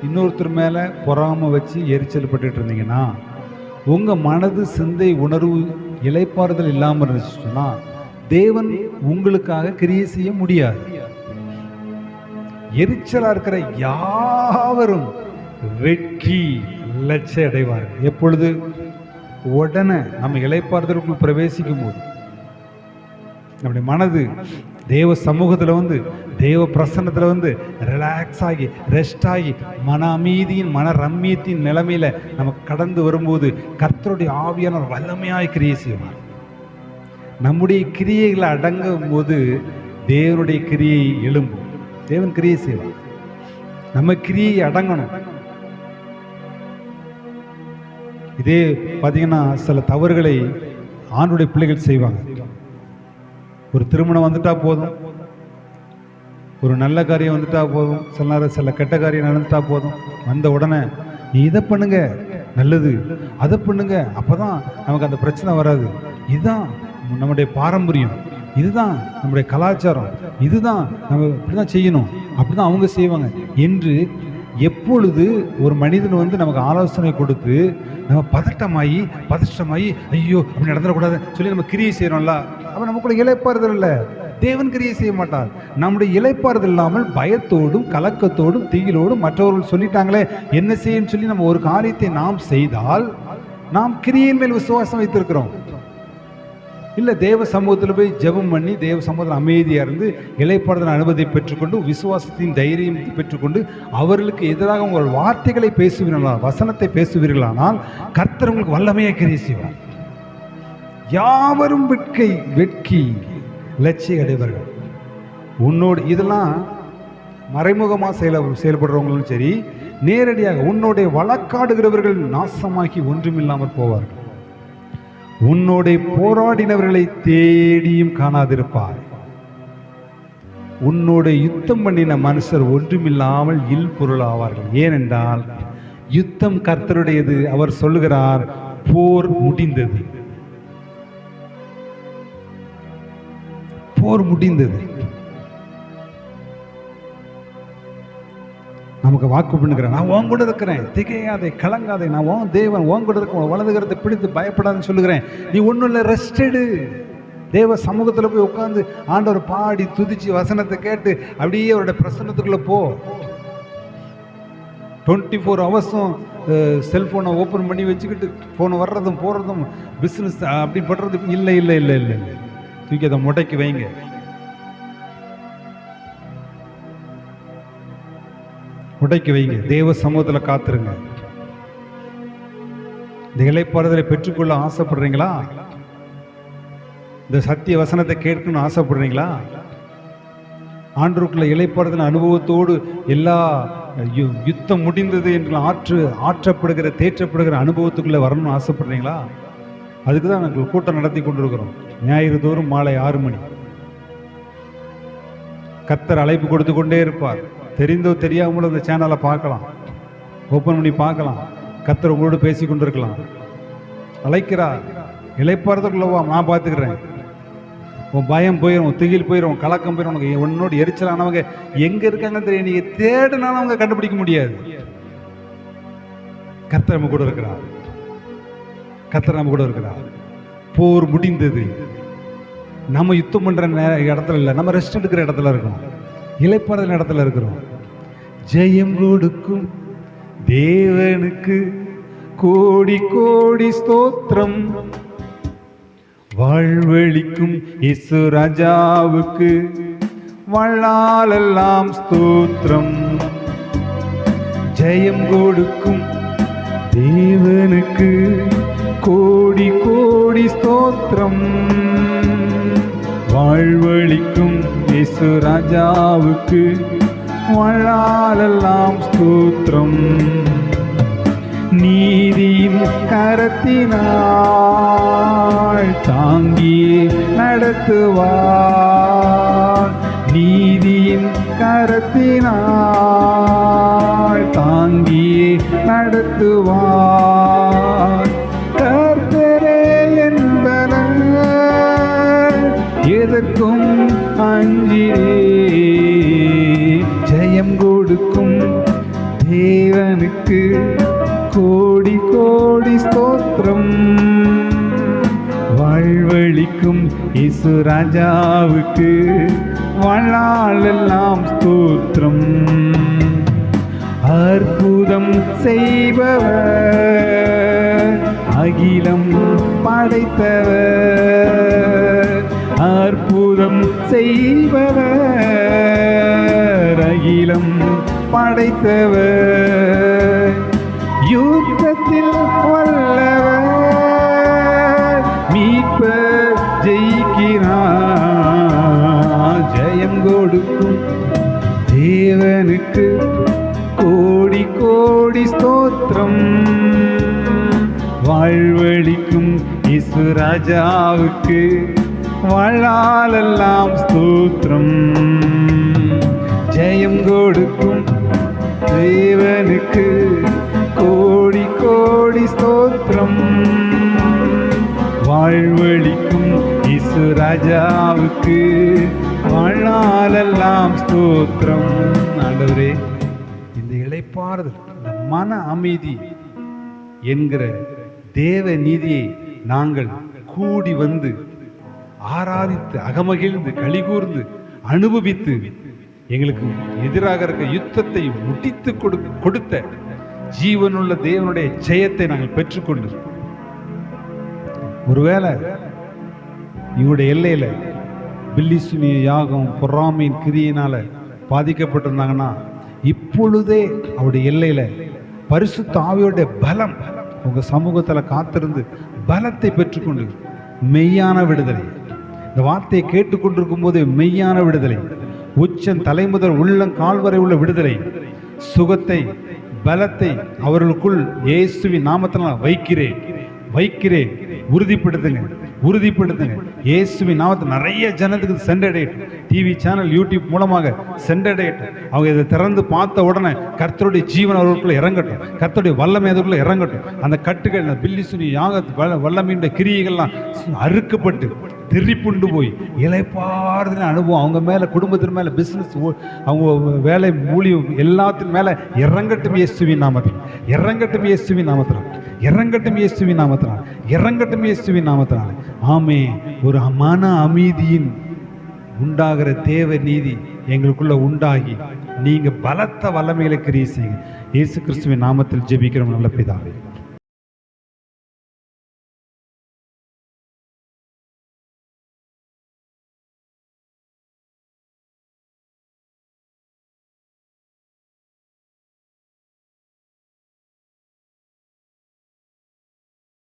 இன்னொருத்தர் மேல பொறாம வச்சு எரிச்சல் பட்டுட்டு இருந்தீங்கன்னா, உங்க மனது சிந்தை உணர்வு இளைப்பாறுதல் இல்லாமல் இருந்துச்சுன்னா தேவன் உங்களுக்காக கிரியை செய்ய முடியாது. எரிச்சலா இருக்கிற யாவரும் வெட்கி லட்சை அடைவார்கள். எப்பொழுது? உடனே நம்ம இளைப்பாறுதலுக்குள் பிரவேசிக்கும் போது நம்முடைய மனது தேவ சமூகத்தில் வந்து, தேவ பிரசன்னத்தில் வந்து ரிலாக்ஸ் ஆகி, ரெஸ்ட் ஆகி, மன அமைதியின் மன ரம்மியத்தின் நிலைமையில நம்ம கடந்து வரும்போது கர்த்தருடைய ஆவியானவர் வல்லமையாய் கிரியை செய்வார். நம்முடைய கிரியைகளை அடங்கும் போது தேவனுடைய கிரியை எழும்பும், தேவன் கிரியை செய்வார். நம்ம கிரியை அடங்கணும். இதே பார்த்தீங்கன்னா சில தவறுகளை ஆணுடைய பிள்ளைகள் செய்வாங்க. ஒரு திருமணம் வந்துட்டா போதும், ஒரு நல்ல காரியம் வந்துட்டா போதும், சில நேரம் சில கெட்ட காரியம் நடந்துட்டா போதும், வந்த உடனே நீ இதை பண்ணுங்க நல்லது, அதை பண்ணுங்க, அப்போதான் நமக்கு அந்த பிரச்சனை வராது, இதுதான் நம்முடைய பாரம்பரியம், இதுதான் நம்முடைய கலாச்சாரம், இதுதான் நம்ம இப்படிதான் செய்யணும், அப்படிதான் அவங்க செய்வாங்க என்று எப்பொழுது ஒரு மனிதன் வந்து நமக்கு ஆலோசனை கொடுத்து நம்ம பதட்டமாயி ஐயோ அப்படி நடந்துடக்கூடாதுன்னு சொல்லி நம்ம கிரியை செய்யறோம்ல, அப்ப நமக்குள்ள இளைப்பாறுதல் இல்லை, தேவன் கிரியை செய்ய மாட்டார். நம்முடைய இளைப்பாறுதல் இல்லாமல் பயத்தோடும் கலக்கத்தோடும் திகிலோடும் மற்றவர்கள் சொல்லிட்டாங்களே என்ன செய்யன்னு சொல்லி நம்ம ஒரு காரியத்தை நாம் செய்தால் நாம் கிரியின் மேல் விசுவாசம் வைத்திருக்கிறோம். இல்லை, தேவ சமூகத்தில் போய் ஜெபம் பண்ணி தேவ சமூகத்தில் அமைதியாக இருந்து இளைப்பாறுதல் அனுமதியை பெற்றுக்கொண்டு விசுவாசத்தின் தைரியம் பெற்றுக்கொண்டு அவர்களுக்கு எதிராக உங்கள் வார்த்தைகளை பேசுவீர்களா, வசனத்தை பேசுவீர்களானால் கர்த்தர் உங்களுக்கு வல்லமையை கிரியை செய்வார். யாவரும் வெட்கி லட்சிய அடைவர்கள். உன்னோடு இதெல்லாம் மறைமுகமாக செயல்படுறவங்களும் சரி, நேரடியாக உன்னோடைய வழக்காடுகிறவர்கள் நாசமாக்கி ஒன்றுமில்லாமல் போவார்கள். உன்னோட போராடினவர்களை தேடியும் காணாதிருப்பார். உன்னோட யுத்தம் பண்ணின மனுஷர் ஒன்றுமில்லாமல் இல் பொருள் ஆவார்கள். ஏனென்றால் யுத்தம் கர்த்தருடையது. அவர் சொல்லுகிறார், போர் முடிந்தது, போர் முடிந்தது. நமக்கு வாக்கு பண்ணுகிறேன், நான் உன் கூட இருக்கிறேன், திகையாதே கலங்காதே, நான் உன் தேவன், உன் கூட இருக்க, வலதுகிறதை பிடித்து பயப்படாதுன்னு சொல்லுகிறேன். நீ ஒன்றும் இல்லை, ரெஸ்ட் எடு. தேவ சமூகத்தில் போய் உட்காந்து ஆண்டவர் பாடி துதிச்சு வசனத்தை கேட்டு அப்படியே அவருடைய பிரசன்னத்துக்குள்ளே போ. 24 ஹவர்ஸும் செல்ஃபோனை ஓப்பன் பண்ணி வச்சுக்கிட்டு ஃபோன் வர்றதும் போகிறதும் பிஸ்னஸ் அப்படி பண்ணுறது இல்லை இல்லை இல்லை இல்லை இல்லை. தூக்கி அதை முடக்கி வைங்க. முடக்கி வைங்க. தேவ சமூகத்தில் காத்துருங்க. இந்த இளைப்பாறுதலை பெற்றுக்கொள்ள ஆசைப்படுறீங்களா? இந்த சத்திய வசனத்தை கேட்கணும்னு ஆசைப்படுறீங்களா? ஆண்டவருக்குள்ள இளைப்பாறுதல் அனுபவத்தோடு எல்லா யுத்தம் முடிந்தது என்று ஆற்றப்படுகிற தேற்றப்படுகிற அனுபவத்துக்குள்ள வரணும்னு ஆசைப்படுறீங்களா? அதுக்கு தான் நாங்கள் கூட்டம் நடத்தி கொண்டிருக்கிறோம். ஞாயிறு தோறும் மாலை 6 மணி. கர்த்தர் அழைப்பு கொடுத்து கொண்டே இருப்பார். தெரிந்தோ தெரியாமலோ அந்த சேனலை பார்க்கலாம், ஓப்பன் பண்ணி பார்க்கலாம். கர்த்தர் உங்களோடு பேசி கொண்டிருக்கலாம். அழைக்கிறார். இளைப்பாறுதலுக்குள்ளவா, நான் பார்த்துக்கிறேன். உன் பயம் போயிடும், உன் திகில் போயிடும், உன் கலக்கம் போயிடும். உனக்கு உன்னோடு எரிச்சலானவங்க எங்கே இருக்காங்கன்னு தெரியும். நீங்கள் தேடினாலும் அவங்க கண்டுபிடிக்க முடியாது. கர்த்தர் நம்ம கூட இருக்கிறார். கர்த்தர் நம்ம கூட இருக்கிறார். போர் முடிந்தது. நம்ம யுத்தம் பண்ணுற இடத்துல இல்லை, நம்ம ரெஸ்ட் எடுக்கிற இடத்துல இருக்கோம், இளைப்பாறுதல் இடத்துல இருக்கிறோம். ஜெயம் கொடுக்கும் தேவனுக்கு கோடி கோடி ஸ்தோத்திரம். வாழ்வழிக்கும் இயேசு ராஜாவுக்கு வாழ்நாளெல்லாம் ஸ்தோத்திரம். ஜெயம் கொடுக்கும் தேவனுக்கு கோடி கோடி ஸ்தோத்திரம். வாழ்வழிக்கும் இயேசு ராஜாவுக்கு வாழ்நாளெல்லாம் ஸ்தோத்திரம். நீதியின் கரத்தினால் தாங்கியே நடத்துவார். நீதியின் கரத்தினால் தாங்கியே நடத்துவார். கர்த்தரே என்பவர் எதற்கும் அஞ்சிரே. ஜெயம் கொடுக்கும் தேவனுக்கு கோடி கோடி ஸ்தோத்திரம். வாழ்வழிக்கும் இயேசு ராஜாவுக்கு வாழ்நாளெல்லாம் ஸ்தோத்திரம். அற்புதம் செய்பவர், அகிலம் படைத்தவர். அற்புதம் செய்பவர், அகிலம் படைத்தவர். யுத்தத்தில் வல்லவர், மீட்பர் ஜெயிக்கிறார். ஜெயம் கொடுக்கும் தேவனுக்கு கோடி கோடி ஸ்தோத்திரம். வாழ்வழிக்கும் இயேசு ராஜாவுக்கு வாழ்நாளெல்லாம் ஸ்தோத்திரம். ஜெயம் கொடுக்கும் தேவனுக்கு கோடி கோடி ஸ்தோத்திரம். வாழ்வழிக்கும் இயேசு ராஜாவுக்கு வாழ்நாளெல்லாம் ஸ்தோத்திரம். ஆண்டவரே, இந்த இளைப்பாறுதல், இந்த மன அமைதி என்கிற தேவ நீதியை நாங்கள் கூடி வந்து ஆராதித்து அகமகிழ்ந்து களிகூர்ந்து அனுபவித்து எங்களுக்கு எதிராக இருக்க யுத்தத்தை முடித்து கொடுத்த ஜீவனுள்ள தேவனுடைய ஜெயத்தை நாங்கள் பெற்றுக்கொண்டு, ஒருவேளை இவருடைய எல்லையில பில்லிசுனிய யாகம் பொறாமையின் கிரியினால பாதிக்கப்பட்டிருந்தாங்கன்னா, இப்பொழுதே அவருடைய எல்லையில பரிசுத்த ஆவியோடைய பலம் உங்க சமூகத்துல காத்திருந்து பலத்தை பெற்றுக்கொண்டு மெய்யான விடுதலை, இந்த வார்த்தையை கேட்டுக்கொண்டிருக்கும் போது மெய்யான விடுதலை, உச்சம் தலைமுதல் உள்ளம் கால்வரை உள்ள விடுதலை, சுகத்தை பலத்தை அவர்களுக்குள் இயேசுவின் நாமத்தினால் வைக்கிறேன். உறுதிப்படுத்துங்க. இயேசுவின் நாமத்தை நிறைய ஜனத்துக்கு சென்றடையட்டும். டிவி சேனல், யூடியூப் மூலமாக சென்றடையட்டும். அவங்க இதை திறந்து பார்த்த உடனே கர்த்தருடைய ஜீவன் அவர்களுக்குள்ள இறங்கட்டும், கர்த்தருடைய வல்லமை அவர்களுக்குள்ள இறங்கட்டும். அந்த கட்டுகள், பில்லிசுனி யாக வல்லமையுடைய கிரியைகள்லாம் அறுக்கப்பட்டு திரிப்புண்டு போய் இளைப்பாறுதலின் அனுபவம் அவங்க மேலே, குடும்பத்தின் மேலே, பிஸ்னஸ், அவங்க வேலை, ஊழியம் எல்லாத்தின் மேலே இறங்கட்டும் இயேசுவின் நாமத்தில். இறங்கட்டும் இயேசுவின் நாமத்தில். இறங்கட்டும் இயேசுவின் நாமத்தினால். இறங்கட்டும் இயேசுவின் நாமத்தினால். ஆமே. ஒரு மன அமைதியின் உண்டாகிற தேவ நீதி எங்களுக்குள்ள உண்டாகி நீங்க பலத்த வல்லமைகளை கிரியை செய்யுங்க. இயேசு கிறிஸ்துவின் நாமத்தில் ஜெபிக்கிறோம் நல்ல பிதாவே.